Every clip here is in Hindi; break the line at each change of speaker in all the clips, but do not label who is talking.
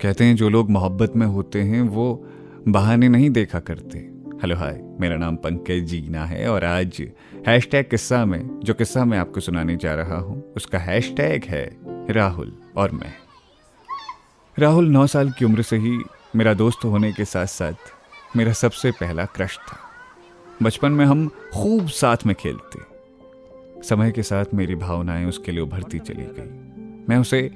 कहते हैं जो लोग मोहब्बत में होते हैं वो बहाने नहीं देखा करते। हेलो हाय, मेरा नाम पंकज जीना है और आज हैशटैग किस्सा में जो किस्सा मैं आपको सुनाने जा रहा हूँ उसका हैशटैग है राहुल और मैं। राहुल 9 साल की उम्र से ही मेरा दोस्त होने के साथ साथ मेरा सबसे पहला क्रश था। बचपन में हम खूब साथ में खेलते। समय के साथ मेरी भावनाएं उसके लिए उभरती चली गई। मैं उसे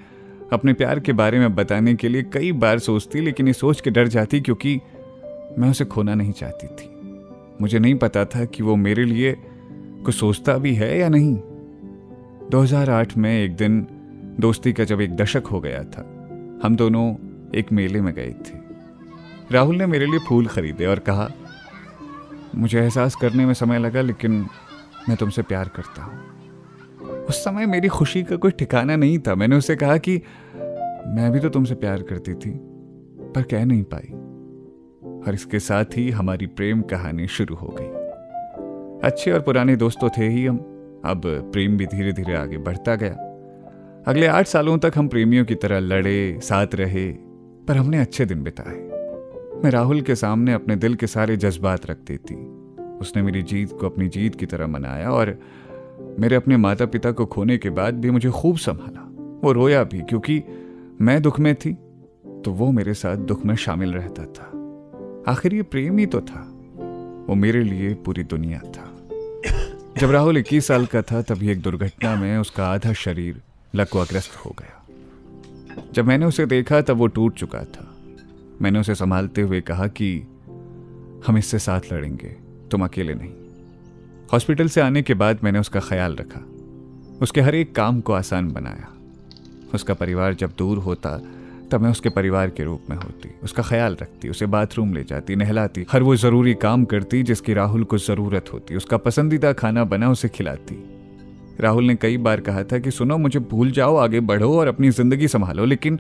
अपने प्यार के बारे में बताने के लिए कई बार सोचती, लेकिन ये सोच के डर जाती क्योंकि मैं उसे खोना नहीं चाहती थी। मुझे नहीं पता था कि वो मेरे लिए कुछ सोचता भी है या नहीं। 2008 में एक दिन दोस्ती का जब 1 दशक हो गया था, हम दोनों एक मेले में गए थे। राहुल ने मेरे लिए फूल खरीदे और कहा, मुझे एहसास करने में समय लगा लेकिन मैं तुमसे प्यार करता हूँ। उस समय मेरी खुशी का कोई ठिकाना नहीं था। मैंने उसे कहा कि मैं भी तो तुमसे प्यार करती थी पर कह नहीं पाई। और इसके साथ ही हमारी प्रेम कहानी शुरू हो गई। अच्छे और पुराने दोस्त तो थे ही हम, अब प्रेम भी धीरे धीरे आगे बढ़ता गया। अगले 8 सालों तक हम प्रेमियों की तरह लड़े, साथ रहे, पर हमने अच्छे दिन बिताए। मैं राहुल के सामने अपने दिल के सारे जज्बात रख देती। उसने मेरी जीत को अपनी जीत की तरह मनाया और मेरे अपने माता पिता को खोने के बाद भी मुझे खूब संभाला। वो रोया भी क्योंकि मैं दुख में थी तो वो मेरे साथ दुख में शामिल रहता था। आखिर ये प्रेम ही तो था। वो मेरे लिए पूरी दुनिया था। जब राहुल 21 साल का था तभी एक दुर्घटना में उसका आधा शरीर लकवाग्रस्त हो गया। जब मैंने उसे देखा तब वो टूट चुका था। मैंने उसे संभालते हुए कहा कि हम इससे साथ लड़ेंगे, तुम अकेले नहीं। हॉस्पिटल से आने के बाद मैंने उसका ख्याल रखा, उसके हर एक काम को आसान बनाया। उसका परिवार जब दूर होता तब मैं उसके परिवार के रूप में होती, उसका ख्याल रखती, उसे बाथरूम ले जाती, नहलाती, हर वो ज़रूरी काम करती जिसकी राहुल को ज़रूरत होती। उसका पसंदीदा खाना बना उसे खिलाती। राहुल ने कई बार कहा था कि सुनो, मुझे भूल जाओ, आगे बढ़ो और अपनी ज़िंदगी संभालो, लेकिन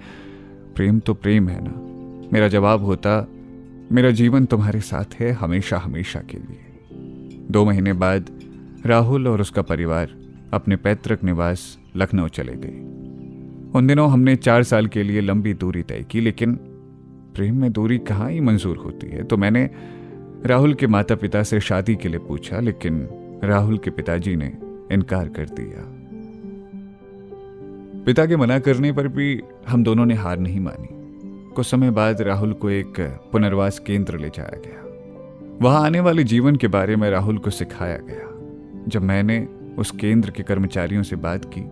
प्रेम तो प्रेम है ना। मेरा जवाब होता, मेरा जीवन तुम्हारे साथ है हमेशा हमेशा के लिए। 2 महीने बाद राहुल और उसका परिवार अपने पैतृक निवास लखनऊ चले गए। उन दिनों हमने 4 साल के लिए लंबी दूरी तय की, लेकिन प्रेम में दूरी कहाँ ही मंजूर होती है। तो मैंने राहुल के माता पिता से शादी के लिए पूछा, लेकिन राहुल के पिताजी ने इनकार कर दिया। पिता के मना करने पर भी हम दोनों ने हार नहीं मानी। कुछ समय बाद राहुल को एक पुनर्वास केंद्र ले जाया गया। वहां आने वाले जीवन के बारे में राहुल को सिखाया गया। जब मैंने उस केंद्र के कर्मचारियों से बात की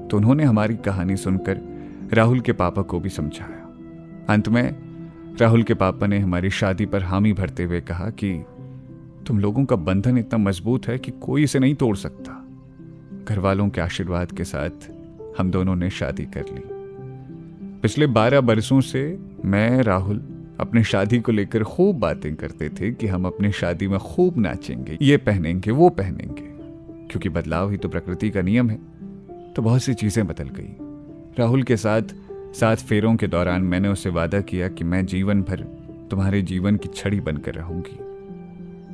तो उन्होंने हमारी कहानी सुनकर राहुल के पापा को भी समझाया। अंत में राहुल के पापा ने हमारी शादी पर हामी भरते हुए कहा कि तुम लोगों का बंधन इतना मजबूत है कि कोई इसे नहीं तोड़ सकता। घर वालों के आशीर्वाद के साथ हम दोनों ने शादी कर ली। पिछले 12 बरसों से मैं राहुल अपने शादी को लेकर खूब बातें करते थे कि हम अपनी शादी में खूब नाचेंगे, ये पहनेंगे, वो पहनेंगे, क्योंकि बदलाव ही तो प्रकृति का नियम है। तो बहुत सी चीजें बदल गई। राहुल के साथ 7 फेरों के दौरान मैंने उससे वादा किया कि मैं जीवन भर तुम्हारे जीवन की छड़ी बनकर रहूंगी।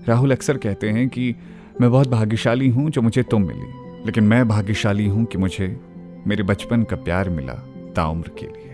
राहुल अक्सर कहते हैं कि मैं बहुत भाग्यशाली हूं जो मुझे तुम मिली, लेकिन मैं भाग्यशाली हूं कि मुझे मेरे बचपन का प्यार मिला ताउम्र के लिए।